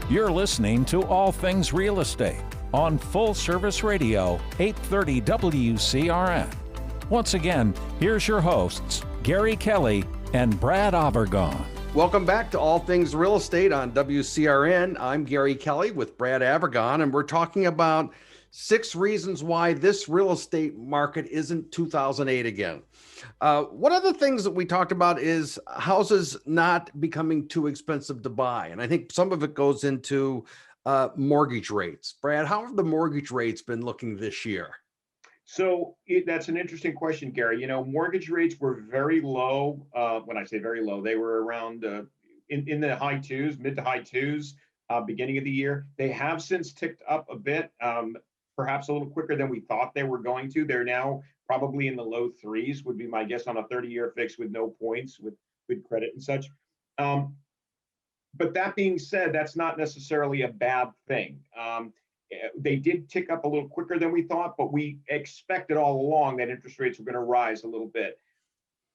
You're listening to All Things Real Estate on Full Service Radio, 830 WCRN. Once again, here's your hosts, Gary Kelley and Brad Avergon. Welcome back to All Things Real Estate on WCRN. I'm Gary Kelley with Brad Avergon, and we're talking about 6 reasons why this real estate market isn't 2008 again. One of the things that we talked about is houses not becoming too expensive to buy. And I think some of it goes into mortgage rates. Brad, how have the mortgage rates been looking this year? So that's an interesting question, Gary. You know, mortgage rates were very low. When I say very low, they were around in the high twos, mid to high twos, beginning of the year. They have since ticked up a bit, perhaps a little quicker than we thought they were going to. They're now probably in the low threes, would be my guess, on a 30-year fix with no points, with good credit and such. But that being said, that's not necessarily a bad thing. They did tick up a little quicker than we thought, but we expected all along that interest rates were going to rise a little bit.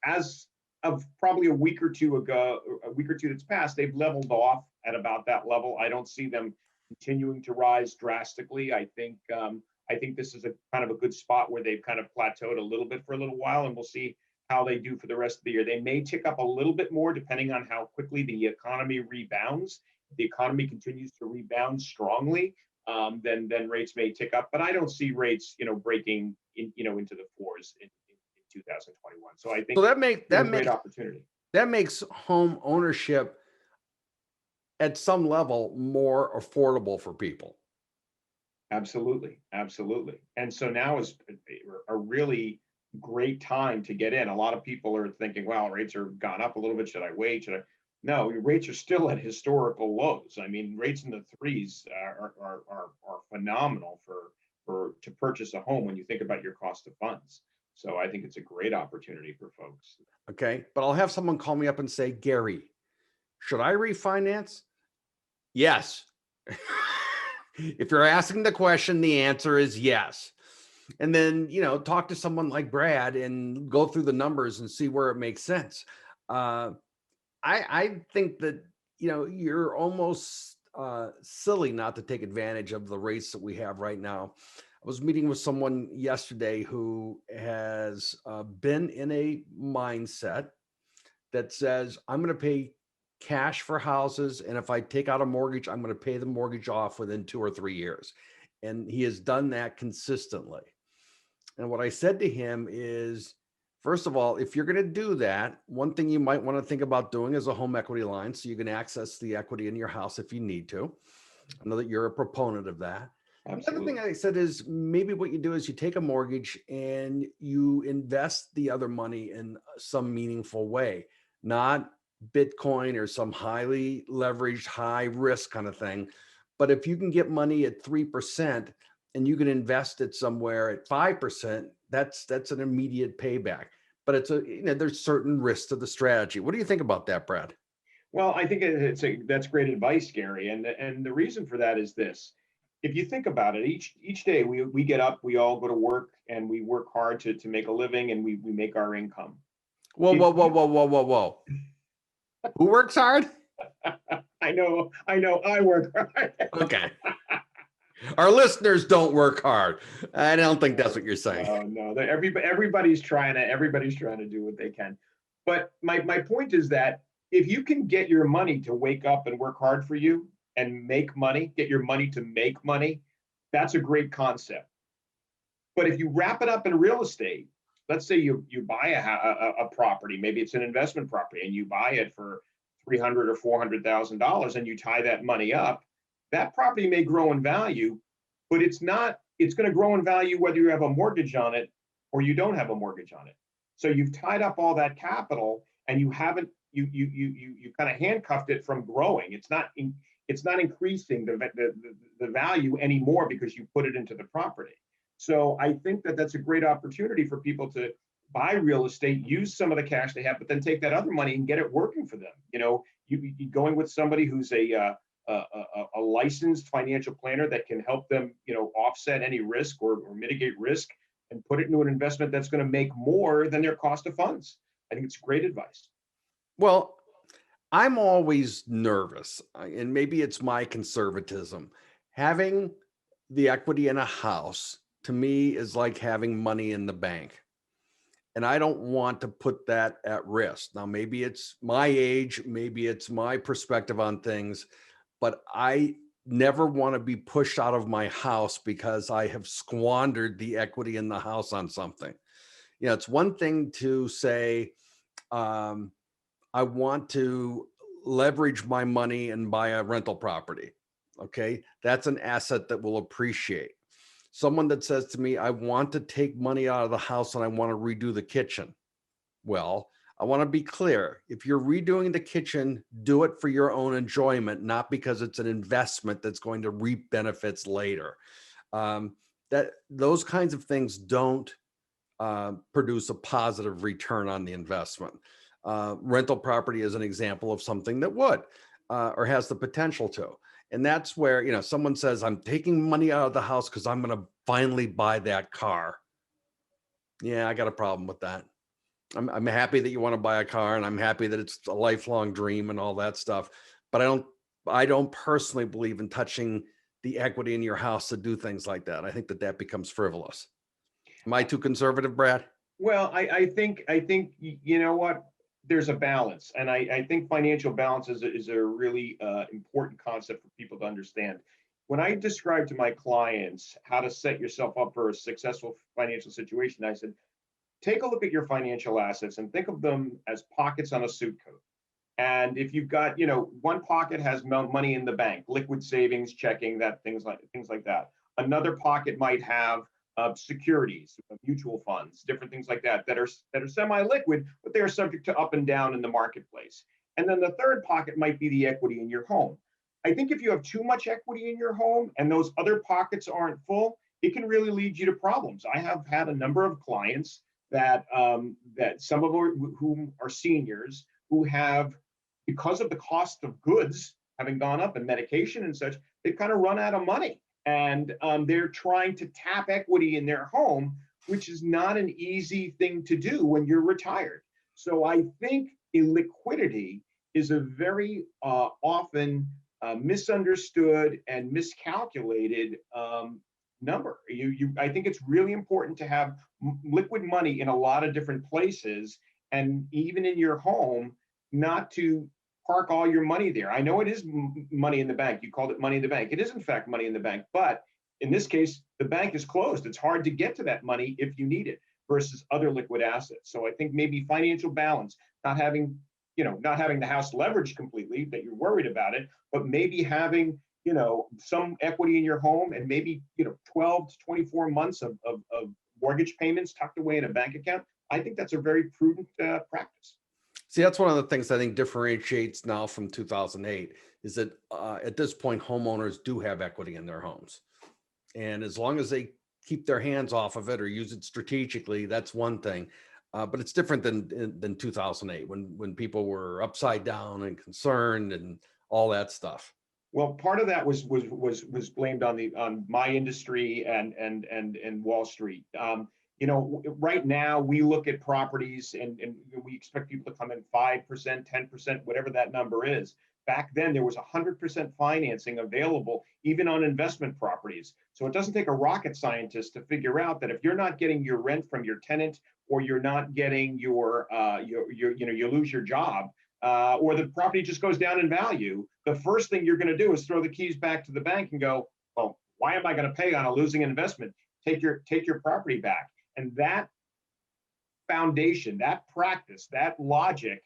As of probably a week or two that's passed, they've leveled off at about that level. I don't see them continuing to rise drastically. I think this is a kind of a good spot where they've kind of plateaued a little bit for a little while, and we'll see how they do for the rest of the year. They may tick up a little bit more depending on how quickly the economy rebounds. If the economy continues to rebound strongly, then rates may tick up, but I don't see rates, breaking into the fours in 2021. So I think so that makes great opportunity. That makes home ownership at some level more affordable for people. Absolutely. And so now is a really great time to get in. A lot of people are thinking, well, rates are gone up a little bit. Should I wait? No, rates are still at historical lows. I mean, rates in the threes are phenomenal to purchase a home when you think about your cost of funds. So I think it's a great opportunity for folks. Okay, but I'll have someone call me up and say, Gary, should I refinance? Yes. If you're asking the question, the answer is yes. And then, talk to someone like Brad and go through the numbers and see where it makes sense. I think that, you're almost silly not to take advantage of the rates that we have right now. I was meeting with someone yesterday who has been in a mindset that says, I'm going to pay cash for houses, and if I take out a mortgage, I'm going to pay the mortgage off within 2 or 3 years. And he has done that consistently. And what I said to him is, first of all, if you're going to do that, one thing you might want to think about doing is a home equity line, so you can access the equity in your house if you need to. I know that you're a proponent of that. Absolutely. The other thing I said is, maybe what you do is you take a mortgage and you invest the other money in some meaningful way, not Bitcoin or some highly leveraged, high risk kind of thing. But if you can get money at 3% and you can invest it somewhere at 5%, that's an immediate payback. But it's there's certain risks to the strategy. What do you think about that, Brad? Well, I think that's great advice, Gary. And the reason for that is this. If you think about it, each day we get up, we all go to work, and we work hard to make a living, and we make our income. Whoa. Who works hard? I know. I work hard. Okay. Our listeners don't work hard. I don't think that's what you're saying. Oh, no. Everybody's trying to do what they can. But my point is that if you can get your money to wake up and work hard for you and make money, get your money to make money, that's a great concept. But if you wrap it up in real estate, let's say you buy a property, maybe it's an investment property, and you buy it for $300,000 or $400,000, and you tie that money up, that property may grow in value, but it's going to grow in value whether you have a mortgage on it or you don't have a mortgage on it. So you've tied up all that capital, and you haven't, you kind of handcuffed it from growing. It's not increasing the value anymore because you put it into the property. So I think that's a great opportunity for people to buy real estate, use some of the cash they have, but then take that other money and get it working for them. You going with somebody who's a licensed financial planner that can help them, offset any risk or mitigate risk and put it into an investment that's going to make more than their cost of funds. I think it's great advice. Well, I'm always nervous, and maybe it's my conservatism. Having the equity in a house to me is like having money in the bank. And I don't want to put that at risk. Now, maybe it's my age, maybe it's my perspective on things, but I never want to be pushed out of my house because I have squandered the equity in the house on something. It's one thing to say, um, I want to leverage my money and buy a rental property. Okay. That's an asset that will appreciate. Someone that says to me, I want to take money out of the house and I want to redo the kitchen. Well, I want to be clear. If you're redoing the kitchen, do it for your own enjoyment, not because it's an investment that's going to reap benefits later. Um, that those kinds of things don't produce a positive return on the investment. Rental property is an example of something that would or has the potential to. And that's where, someone says, I'm taking money out of the house because I'm going to finally buy that car. Yeah, I got a problem with that. I'm happy that you want to buy a car, and I'm happy that it's a lifelong dream and all that stuff. But I don't personally believe in touching the equity in your house to do things like that. I think that becomes frivolous. Am I too conservative, Brad? Well, I think you know what? There's a balance, and I think financial balance is a really important concept for people to understand. When I describe to my clients how to set yourself up for a successful financial situation, I said, take a look at your financial assets and think of them as pockets on a suit coat. And if you've got, one pocket has money in the bank, liquid savings, checking, that things like that. Another pocket might have securities, mutual funds, different things like that that are semi-liquid, but they are subject to up and down in the marketplace. And then the third pocket might be the equity in your home. I think if you have too much equity in your home and those other pockets aren't full, it can really lead you to problems. I have had a number of clients that some of whom are seniors who have, because of the cost of goods having gone up and medication and such, they've kind of run out of money. And they're trying to tap equity in their home, which is not an easy thing to do when you're retired. So I think illiquidity is a very often misunderstood and miscalculated number. I think it's really important to have liquid money in a lot of different places, and even in your home, not to park all your money there. I know it is money in the bank. You called it money in the bank. It is in fact money in the bank, but in this case, the bank is closed. It's hard to get to that money if you need it versus other liquid assets. So I think maybe financial balance, not having the house leveraged completely that you're worried about it, but maybe having some equity in your home and maybe 12 to 24 months of mortgage payments tucked away in a bank account. I think that's a very prudent practice. See, that's one of the things I think differentiates now from 2008 is that at this point, homeowners do have equity in their homes. And as long as they keep their hands off of it or use it strategically, that's one thing. But it's different than 2008 when people were upside down and concerned and all that stuff. Well, part of that was blamed on my industry and Wall Street. Right now we look at properties and we expect people to come in 5%, 10%, whatever that number is. Back then, there was 100% financing available, even on investment properties. So it doesn't take a rocket scientist to figure out that if you're not getting your rent from your tenant, or you're not getting you lose your job, or the property just goes down in value, the first thing you're going to do is throw the keys back to the bank and go, well, why am I going to pay on a losing investment? Take your property back. And that foundation, that practice, that logic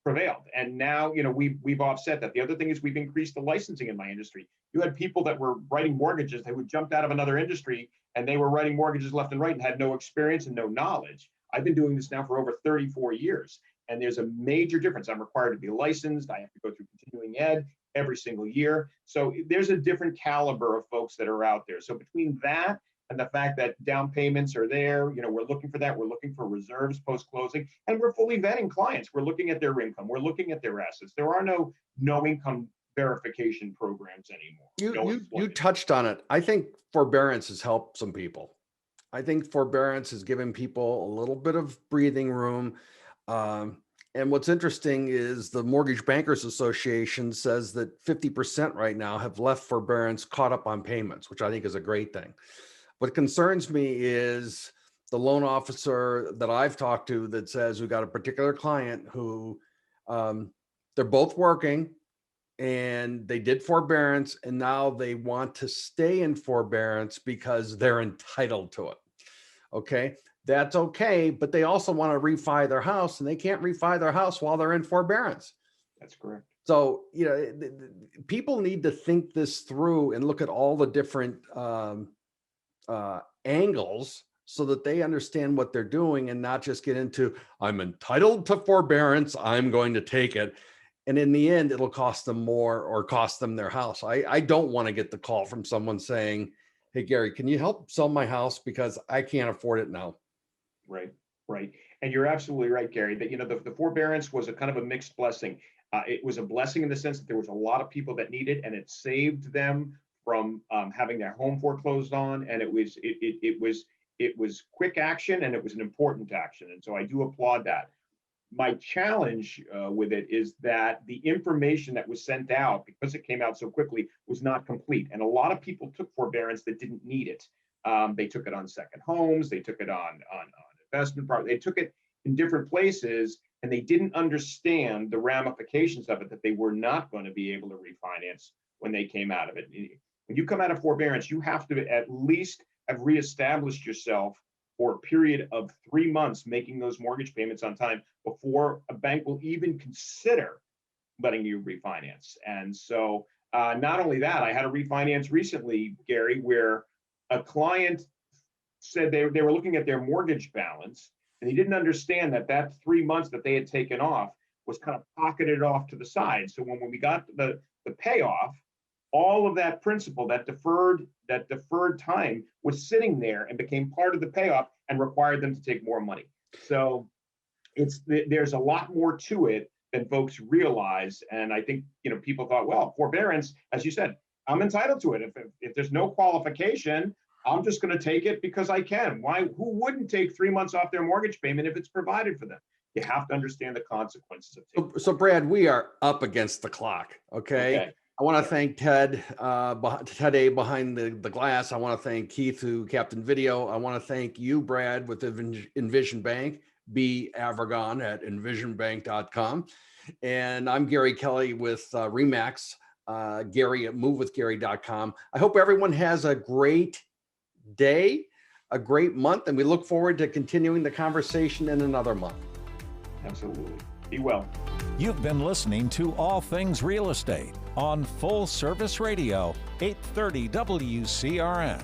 prevailed. And now, we've offset that. The other thing is we've increased the licensing in my industry. You had people that were writing mortgages, they would jumped out of another industry and they were writing mortgages left and right and had no experience and no knowledge. I've been doing this now for over 34 years. And there's a major difference. I'm required to be licensed. I have to go through continuing ed every single year. So there's a different caliber of folks that are out there. So between that and the fact that down payments are there, we're looking for that. We're looking for reserves post-closing, and we're fully vetting clients. We're looking at their income. We're looking at their assets. There are no income verification programs anymore. You touched on it. I think forbearance has helped some people. I think forbearance has given people a little bit of breathing room. And what's interesting is the Mortgage Bankers Association says that 50% right now have left forbearance caught up on payments, which I think is a great thing. What concerns me is the loan officer that I've talked to that says we got a particular client who they're both working and they did forbearance and now they want to stay in forbearance because they're entitled to it. Okay. That's okay. But they also want to refi their house and they can't refi their house while they're in forbearance. That's correct. So, people need to think this through and look at all the different angles so that they understand what they're doing and not just get into, I'm entitled to forbearance, I'm going to take it. And in the end, it'll cost them more or cost them their house. I don't want to get the call from someone saying, hey, Gary, can you help sell my house because I can't afford it now? Right, right. And you're absolutely right, Gary, that, the forbearance was a kind of a mixed blessing. It was a blessing in the sense that there was a lot of people that needed, and it saved them from having their home foreclosed on. And it was quick action, and it was an important action. And so I do applaud that. My challenge with it is that the information that was sent out, because it came out so quickly, was not complete. And a lot of people took forbearance that didn't need it. They took it on second homes, they took it on investment property, they took it in different places, and they didn't understand the ramifications of it, that they were not going to be able to refinance when they came out of it. When you come out of forbearance, you have to at least have reestablished yourself for a period of 3 months, making those mortgage payments on time before a bank will even consider letting you refinance. And so not only that, I had a refinance recently, Gary, where a client said they were looking at their mortgage balance, and he didn't understand that 3 months that they had taken off was kind of pocketed off to the side. So when we got the payoff, all of that principal, that deferred time, was sitting there and became part of the payoff and required them to take more money. So there's a lot more to it than folks realize. And I think, people thought, well, forbearance, as you said, I'm entitled to it. If there's no qualification, I'm just going to take it because I can. Who wouldn't take 3 months off their mortgage payment if it's provided for them? You have to understand the consequences of taking it. So Brad, we are up against the clock. Okay. I want to thank Ted A behind the glass. I want to thank Keith, who captained video. I want to thank you, Brad, with Envision Bank, B. Avergon at envisionbank.com. And I'm Gary Kelley with Remax, Gary at movewithgary.com. I hope everyone has a great day, a great month, and we look forward to continuing the conversation in another month. Absolutely. Be well. You've been listening to All Things Real Estate on Full Service Radio, 830 WCRN.